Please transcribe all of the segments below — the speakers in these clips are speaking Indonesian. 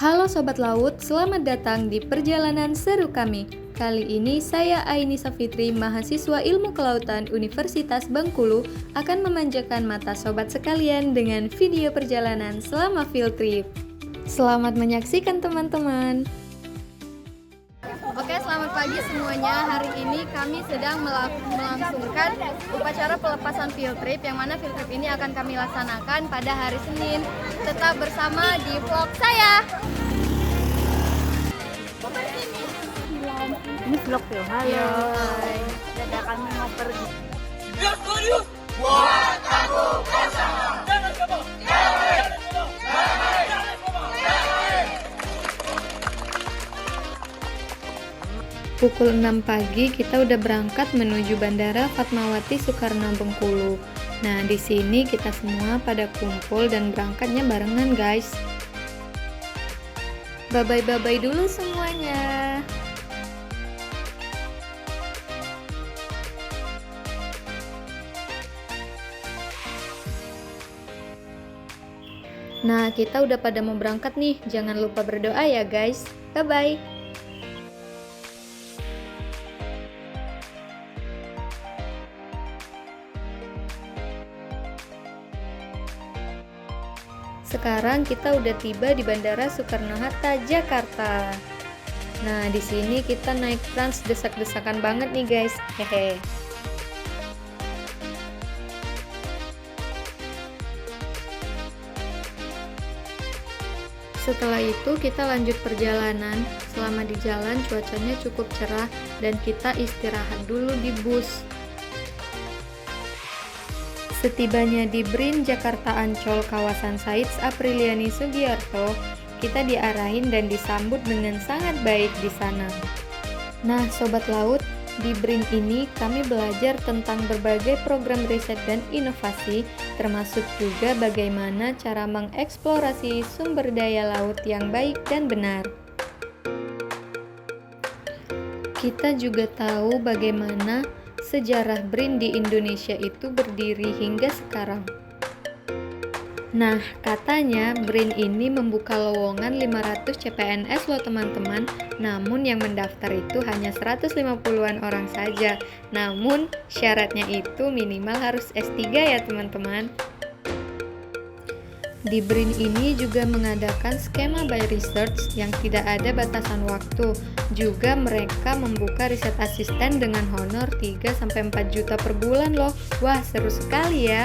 Halo Sobat Laut, selamat datang di perjalanan seru kami. Kali ini saya Ainisa Fitri, mahasiswa Ilmu Kelautan Universitas Bengkulu, akan memanjakan mata sobat sekalian dengan video perjalanan selama field trip. Selamat menyaksikan teman-teman. Oke, selamat pagi semuanya. Hari ini kami sedang melangsungkan upacara pelepasan field trip, yang mana field trip ini akan kami laksanakan pada hari Senin. Tetap bersama di vlog saya. Ini vlog ya, halo. Hai. Dadah, kami mau pergi. Pukul 6 pagi kita udah berangkat menuju Bandara Fatmawati Soekarno Bengkulu. Nah, di sini kita semua pada kumpul dan berangkatnya barengan, guys. Bye-bye dulu semuanya. Nah, kita udah pada mau berangkat nih. Jangan lupa berdoa ya, guys. Bye-bye. Sekarang kita udah tiba di Bandara Soekarno-Hatta, Jakarta. Nah, di sini kita naik Trans desak-desakan banget nih, guys. Hehe. Setelah itu kita lanjut perjalanan. Selama di jalan cuacanya cukup cerah dan kita istirahat dulu di bus. Setibanya di BRIN Jakarta Ancol kawasan Said Apriliani Sugiarto, kita diarahin dan disambut dengan sangat baik di sana. Nah, Sobat Laut, di BRIN ini kami belajar tentang berbagai program riset dan inovasi, termasuk juga bagaimana cara mengeksplorasi sumber daya laut yang baik dan benar. Kita juga tahu bagaimana sejarah BRIN di Indonesia itu berdiri hingga sekarang. Nah, katanya BRIN ini membuka lowongan 500 CPNS loh teman-teman. Namun yang mendaftar itu hanya 150-an orang saja. Namun syaratnya itu minimal harus S3 ya teman-teman. Di BRIN ini juga mengadakan skema by research yang tidak ada batasan waktu. Juga mereka membuka riset asisten dengan honor 3-4 juta per bulan loh. Wah, seru sekali ya.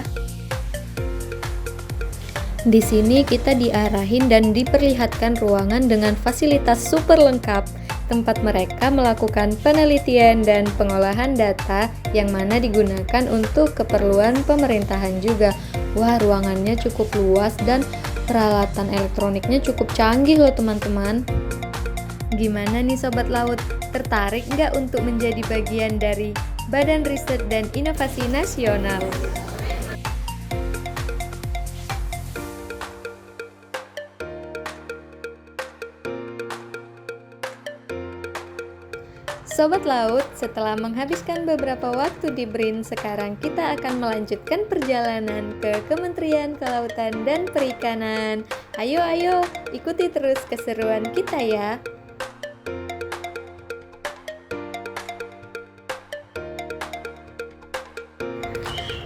Di sini kita diarahin dan diperlihatkan ruangan dengan fasilitas super lengkap. Tempat mereka melakukan penelitian dan pengolahan data yang mana digunakan untuk keperluan pemerintahan juga. Wah, ruangannya cukup luas dan peralatan elektroniknya cukup canggih loh teman-teman. Gimana nih Sobat Laut? Tertarik nggak untuk menjadi bagian dari Badan Riset dan Inovasi Nasional? Sobat Laut, setelah menghabiskan beberapa waktu di BRIN, sekarang kita akan melanjutkan perjalanan ke Kementerian Kelautan dan Perikanan. Ayo, ikuti terus keseruan kita ya.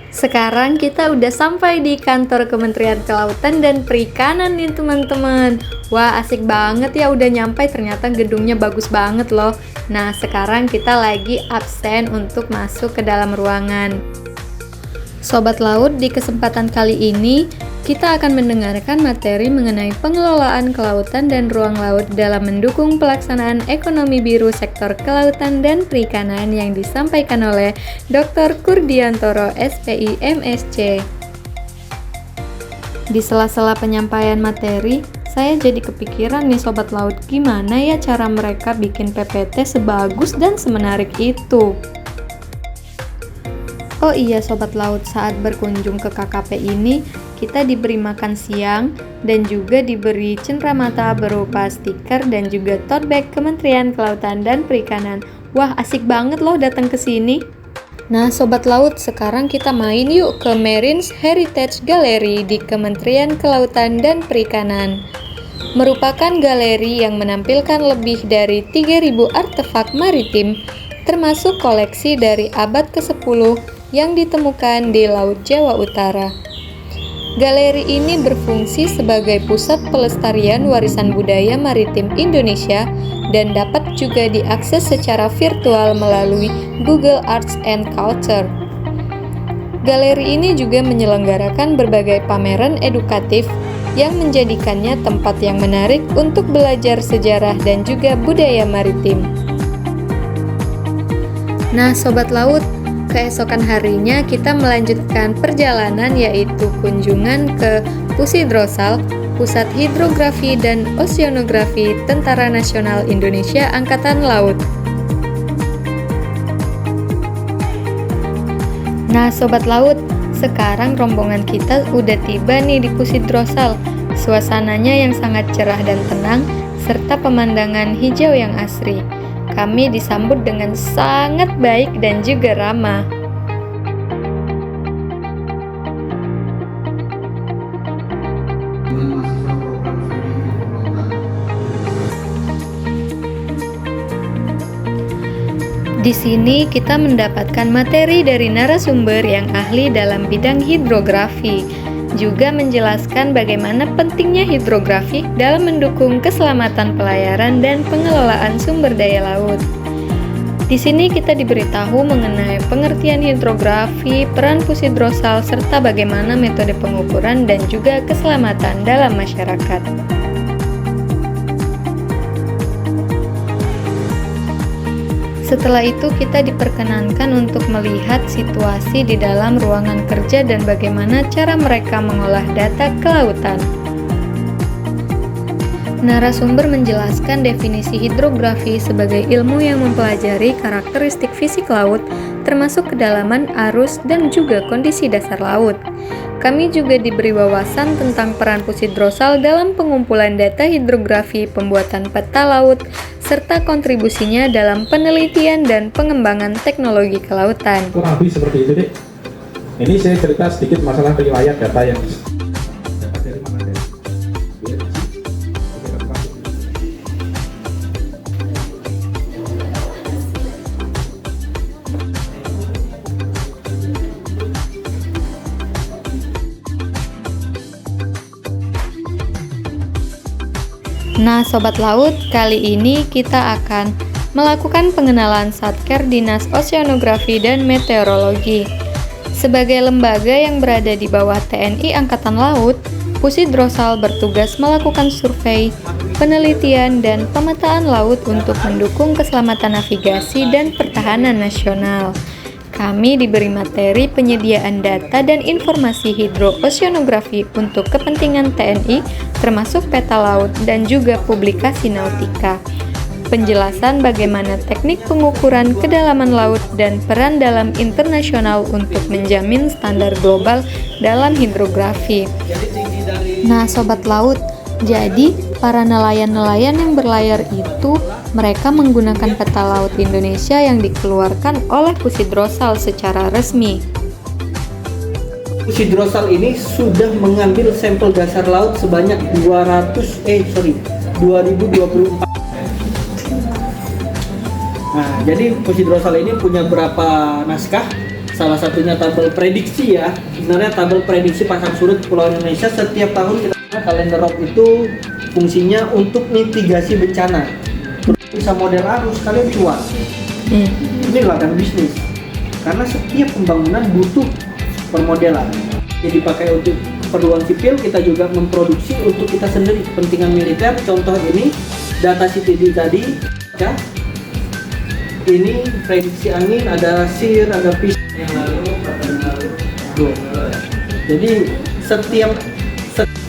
Sekarang kita udah sampai di kantor Kementerian Kelautan dan Perikanan nih teman-teman. Wah, asik banget ya, udah nyampe, ternyata gedungnya bagus banget loh. Nah, sekarang kita lagi absen untuk masuk ke dalam ruangan. Sobat Laut, di kesempatan kali ini kita akan mendengarkan materi mengenai pengelolaan kelautan dan ruang laut dalam mendukung pelaksanaan ekonomi biru sektor kelautan dan perikanan yang disampaikan oleh Dr. Kurdiantoro SPI MSc. Di sela-sela penyampaian materi, saya jadi kepikiran nih Sobat Laut, gimana ya cara mereka bikin PPT sebagus dan semenarik itu. Oh iya Sobat Laut, saat berkunjung ke KKP ini, kita diberi makan siang dan juga diberi cenderamata berupa stiker dan juga tote bag Kementerian Kelautan dan Perikanan. Wah, asik banget loh datang ke sini. Nah, Sobat Laut, sekarang kita main yuk ke Marine Heritage Gallery di Kementerian Kelautan dan Perikanan. merupakan galeri yang menampilkan lebih dari 3.000 artefak maritim, termasuk koleksi dari abad ke-10 yang ditemukan di Laut Jawa Utara. Galeri ini berfungsi sebagai pusat pelestarian warisan budaya maritim Indonesia dan dapat juga diakses secara virtual melalui Google Arts and Culture. Galeri ini juga menyelenggarakan berbagai pameran edukatif yang menjadikannya tempat yang menarik untuk belajar sejarah dan juga budaya maritim. Nah, Sobat Laut, keesokan harinya kita melanjutkan perjalanan yaitu kunjungan ke Pusidrosal, Pusat Hidrografi dan Oceanografi Tentara Nasional Indonesia Angkatan Laut. Nah, Sobat Laut, sekarang rombongan kita udah tiba nih di Pusidrosal. Suasananya yang sangat cerah dan tenang, serta pemandangan hijau yang asri. Kami disambut dengan sangat baik dan juga ramah. Di sini kita mendapatkan materi dari narasumber yang ahli dalam bidang hidrografi, juga menjelaskan bagaimana pentingnya hidrografi dalam mendukung keselamatan pelayaran dan pengelolaan sumber daya laut. Di sini kita diberitahu mengenai pengertian hidrografi, peran Pusidrosal, serta bagaimana metode pengukuran dan juga keselamatan dalam masyarakat. Setelah itu kita diperkenankan untuk melihat situasi di dalam ruangan kerja dan bagaimana cara mereka mengolah data kelautan. Narasumber menjelaskan definisi hidrografi sebagai ilmu yang mempelajari karakteristik fisik laut, termasuk kedalaman, arus, dan juga kondisi dasar laut. Kami juga diberi wawasan tentang peran Pusidrosal dalam pengumpulan data hidrografi, pembuatan peta laut, serta kontribusinya dalam penelitian dan pengembangan teknologi kelautan. Kurang lebih seperti itu, Dek. Ini saya cerita sedikit masalah riwayat data yang dapat dari mana, Dek? Nah, Sobat Laut, kali ini kita akan melakukan pengenalan Satker Dinas Oceanografi dan Meteorologi. Sebagai lembaga yang berada di bawah TNI Angkatan Laut, Pusidrosal bertugas melakukan survei, penelitian, dan pemetaan laut untuk mendukung keselamatan navigasi dan pertahanan nasional. Kami diberi materi penyediaan data dan informasi hidrooceanografi untuk kepentingan TNI, termasuk peta laut dan juga publikasi nautika. Penjelasan bagaimana teknik pengukuran kedalaman laut dan peran dalam internasional untuk menjamin standar global dalam hidrografi. Nah, Sobat Laut, jadi para nelayan-nelayan yang berlayar itu mereka menggunakan peta laut Indonesia yang dikeluarkan oleh Pusidrosal secara resmi. Pusidrosal ini sudah mengambil sampel dasar laut sebanyak 2024. Nah, jadi Pusidrosal ini punya berapa naskah? Salah satunya tabel prediksi ya. Sebenarnya tabel prediksi pasang surut Pulau Indonesia setiap tahun kita kalender ROP itu fungsinya untuk mitigasi bencana. Bisa model arus, kalian cuan. Ini ladang bisnis. Karena setiap pembangunan butuh permodelan. Jadi dipakai untuk keperluan sipil, kita juga memproduksi untuk kita sendiri kepentingan militer. Contoh ini data CTD tadi ya. Ini prediksi angin, ada SIR, ada PIS yang lalu. Jadi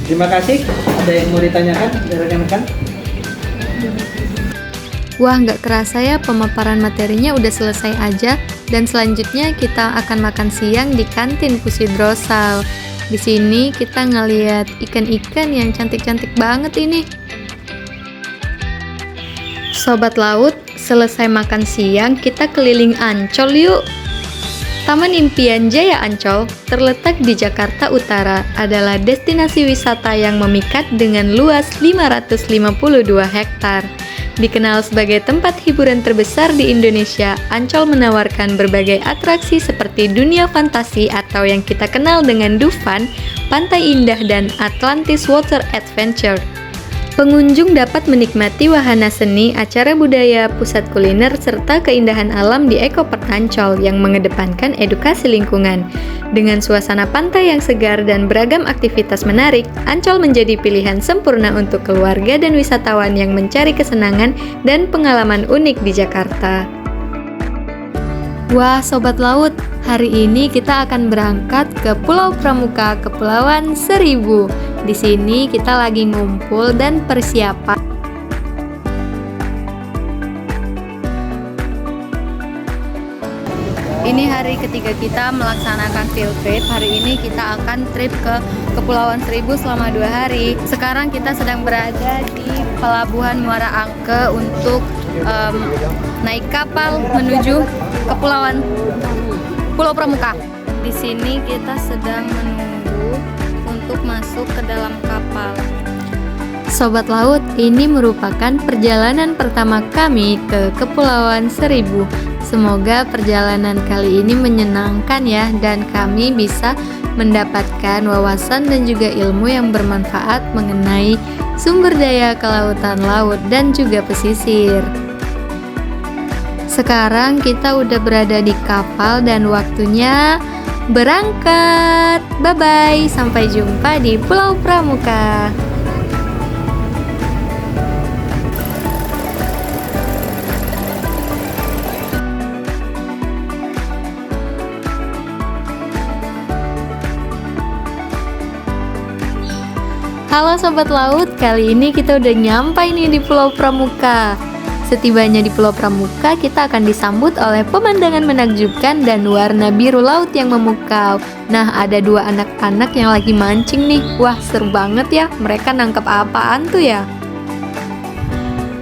terima kasih. Ada yang mau ditanyakan dari rekan-rekan? Wah, nggak kerasa ya pemaparan materinya udah selesai aja. Dan selanjutnya kita akan makan siang di kantin Pusidrosal. Di sini kita ngeliat ikan-ikan yang cantik-cantik banget ini. Sobat Laut, selesai makan siang kita keliling Ancol yuk. Taman Impian Jaya Ancol, terletak di Jakarta Utara, adalah destinasi wisata yang memikat dengan luas 552 hektar. Dikenal sebagai tempat hiburan terbesar di Indonesia, Ancol menawarkan berbagai atraksi seperti dunia fantasi atau yang kita kenal dengan Dufan, Pantai Indah, dan Atlantis Water Adventure. Pengunjung dapat menikmati wahana seni, acara budaya, pusat kuliner, serta keindahan alam di Eco Park Ancol yang mengedepankan edukasi lingkungan. Dengan suasana pantai yang segar dan beragam aktivitas menarik, Ancol menjadi pilihan sempurna untuk keluarga dan wisatawan yang mencari kesenangan dan pengalaman unik di Jakarta. Wah, Sobat Laut, hari ini kita akan berangkat ke Pulau Pramuka, Kepulauan Seribu. Di sini kita lagi ngumpul dan persiapan. Ini hari ketiga kita melaksanakan field trip. Hari ini kita akan trip ke Kepulauan Seribu selama 2 hari. Sekarang kita sedang berada di Pelabuhan Muara Angke untuk naik kapal menuju Kepulauan Pulau Pramuka. Di sini kita sedang menunggu untuk masuk ke dalam kapal. Sobat Laut, ini merupakan perjalanan pertama kami ke Kepulauan Seribu. Semoga perjalanan kali ini menyenangkan ya, dan kami bisa mendapatkan wawasan dan juga ilmu yang bermanfaat mengenai sumber daya kelautan laut dan juga pesisir. Sekarang kita udah berada di kapal dan waktunya berangkat. Bye-bye, sampai jumpa di Pulau Pramuka. Halo Sobat Laut, kali ini kita udah nyampai nih di Pulau Pramuka. Setibanya di Pulau Pramuka, kita akan disambut oleh pemandangan menakjubkan dan warna biru laut yang memukau. Nah, ada 2 anak-anak yang lagi mancing nih. Wah, seru banget ya. Mereka nangkep apaan tuh ya?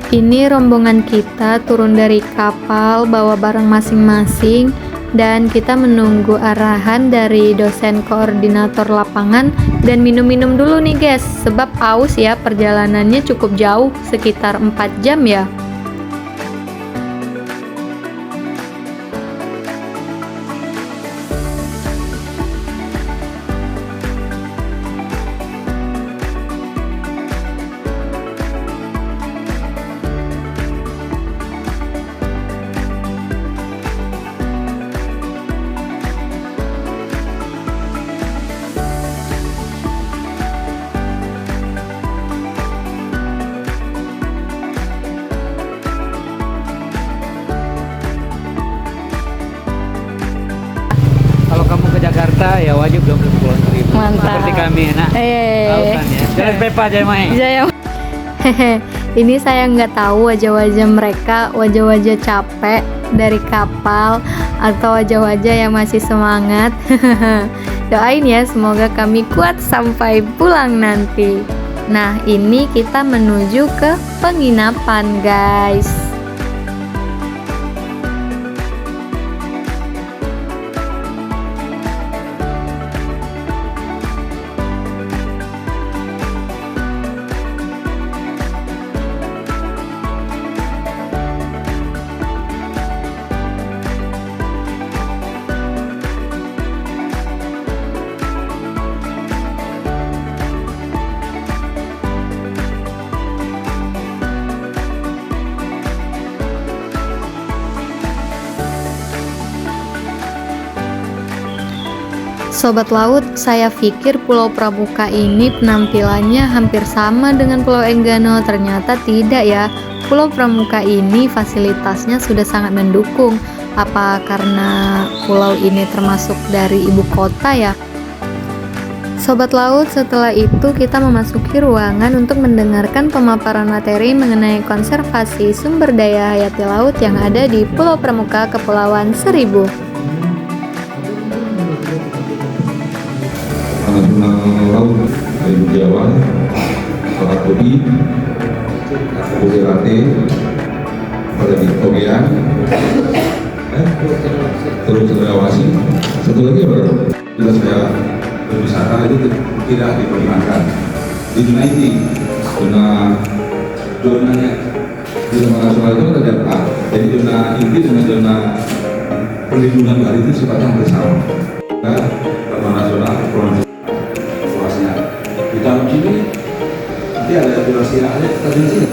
Ini rombongan kita turun dari kapal, bawa barang masing-masing, dan kita menunggu arahan dari dosen koordinator lapangan. Dan minum-minum dulu nih guys, sebab aus ya, perjalanannya cukup jauh, sekitar 4 jam ya. Kalau kamu ke Jakarta ya wajib dong ke Kepulauan Seribu. Mantap. Seperti kami, nah. Tahu kan ya. Jalan Pepa aja main. Hehe, ini saya nggak tahu wajah-wajah mereka, wajah-wajah capek dari kapal atau wajah-wajah yang masih semangat. Doain ya, semoga kami kuat sampai pulang nanti. Nah, ini kita menuju ke penginapan, guys. Sobat Laut, saya pikir Pulau Pramuka ini penampilannya hampir sama dengan Pulau Enggano. Ternyata tidak ya. Pulau Pramuka ini fasilitasnya sudah sangat mendukung. Apa karena pulau ini termasuk dari ibu kota ya? Sobat Laut, setelah itu kita memasuki ruangan untuk mendengarkan pemaparan materi mengenai konservasi sumber daya hayati laut yang ada di Pulau Pramuka, Kepulauan Seribu. Nasional Laut Seribu Jawa, Wakatobi, Pusirate, pada di Togean, terus saya awasi. Satu lagi apa? Bila saya berwisata itu tidak diperkenankan di zona ini, zonanya di Taman Nasional itu ada empat. Jadi zona inti dengan zona perlindungan baru itu sifatnya bersama. Taman Nasional luasnya di dalam sini nanti ada durasi akhirnya kita di sini.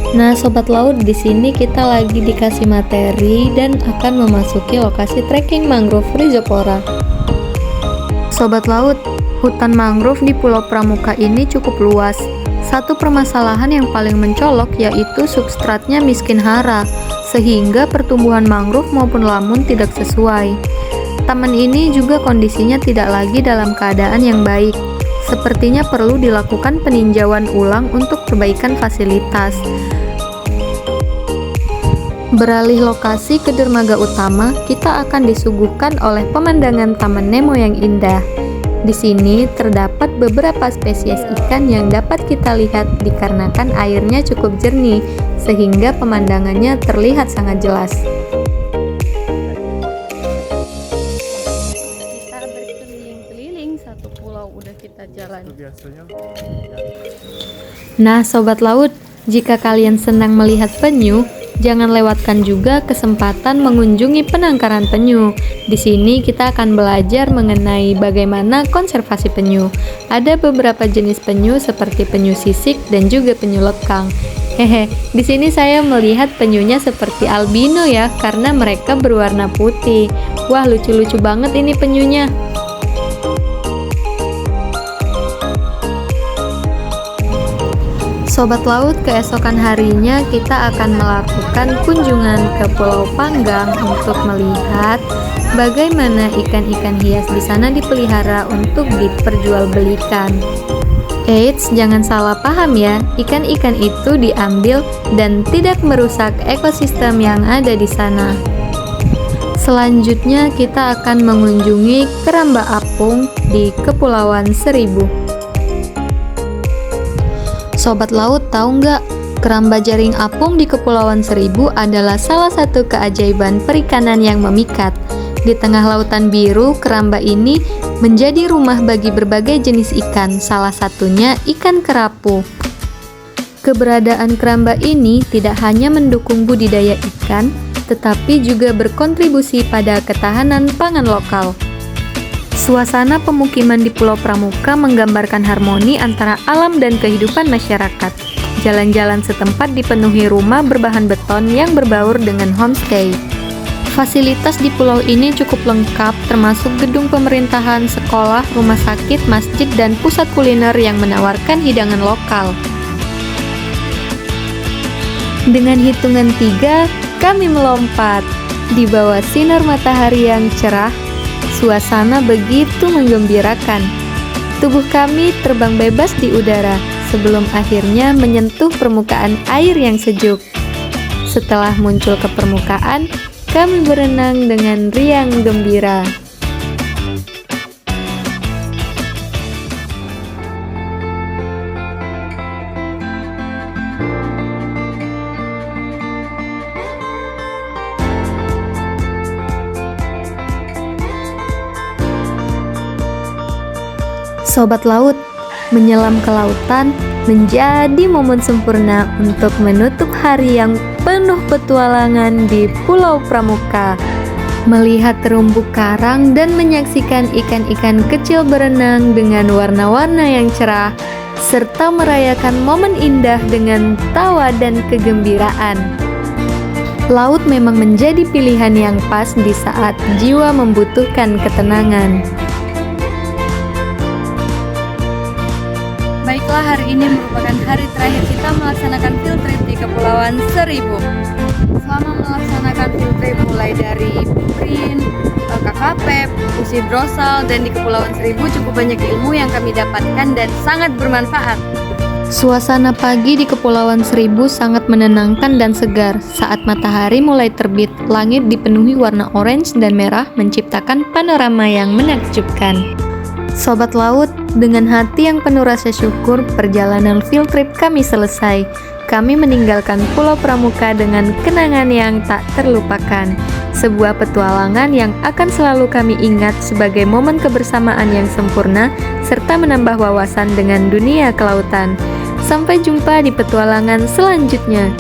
Nah, sobat laut, di sini kita lagi dikasih materi dan akan memasuki lokasi trekking mangrove Rhizopora. Sobat laut, hutan mangrove di Pulau Pramuka ini cukup luas. Satu permasalahan yang paling mencolok yaitu substratnya miskin hara, sehingga pertumbuhan mangrove maupun lamun tidak sesuai. Taman ini juga kondisinya tidak lagi dalam keadaan yang baik. Sepertinya perlu dilakukan peninjauan ulang untuk perbaikan fasilitas. Beralih lokasi ke dermaga utama, kita akan disuguhkan oleh pemandangan Taman Nemo yang indah. Di sini terdapat beberapa spesies ikan yang dapat kita lihat dikarenakan airnya cukup jernih, sehingga pemandangannya terlihat sangat jelas. Kita berkeliling-keliling satu pulau, udah kita jalan. Nah, sobat laut, jika kalian senang melihat penyu, jangan lewatkan juga kesempatan mengunjungi penangkaran penyu. Di sini kita akan belajar mengenai bagaimana konservasi penyu. Ada beberapa jenis penyu seperti penyu sisik dan juga penyu lekang. Di sini saya melihat penyunya seperti albino ya, karena mereka berwarna putih. Wah, lucu-lucu banget ini penyunya. Sobat laut, keesokan harinya kita akan melakukan kunjungan ke Pulau Panggang untuk melihat bagaimana ikan-ikan hias di sana dipelihara untuk diperjualbelikan. Eits, jangan salah paham ya, ikan-ikan itu diambil dan tidak merusak ekosistem yang ada di sana. Selanjutnya kita akan mengunjungi Keramba Apung di Kepulauan Seribu. Sobat laut, tahu nggak? Keramba jaring apung di Kepulauan Seribu adalah salah satu keajaiban perikanan yang memikat. Di tengah lautan biru, keramba ini menjadi rumah bagi berbagai jenis ikan, salah satunya ikan kerapu. Keberadaan keramba ini tidak hanya mendukung budidaya ikan, tetapi juga berkontribusi pada ketahanan pangan lokal. Suasana pemukiman di Pulau Pramuka menggambarkan harmoni antara alam dan kehidupan masyarakat. Jalan-jalan setempat dipenuhi rumah berbahan beton yang berbaur dengan homestay. Fasilitas di pulau ini cukup lengkap, termasuk gedung pemerintahan, sekolah, rumah sakit, masjid, dan pusat kuliner yang menawarkan hidangan lokal. Dengan hitungan 3, kami melompat. Di bawah sinar matahari yang cerah, suasana begitu menggembirakan. Tubuh kami terbang bebas di udara sebelum akhirnya menyentuh permukaan air yang sejuk. Setelah muncul ke permukaan, kami berenang dengan riang gembira. Sobat laut, menyelam ke lautan menjadi momen sempurna untuk menutup hari yang penuh petualangan di Pulau Pramuka. Melihat terumbu karang dan menyaksikan ikan-ikan kecil berenang dengan warna-warna yang cerah, serta merayakan momen indah dengan tawa dan kegembiraan. Laut memang menjadi pilihan yang pas di saat jiwa membutuhkan ketenangan. Baiklah, hari ini merupakan hari terakhir kita melaksanakan field trip di Kepulauan Seribu. Selama melaksanakan field trip mulai dari Brin, KKP, Pusi Drosal, dan di Kepulauan Seribu cukup banyak ilmu yang kami dapatkan dan sangat bermanfaat. Suasana pagi di Kepulauan Seribu sangat menenangkan dan segar. Saat matahari mulai terbit, langit dipenuhi warna orange dan merah menciptakan panorama yang menakjubkan. Sobat laut, dengan hati yang penuh rasa syukur, perjalanan field trip kami selesai. Kami meninggalkan Pulau Pramuka dengan kenangan yang tak terlupakan. sebuah petualangan yang akan selalu kami ingat sebagai momen kebersamaan yang sempurna serta menambah wawasan dengan dunia kelautan. Sampai jumpa di petualangan selanjutnya.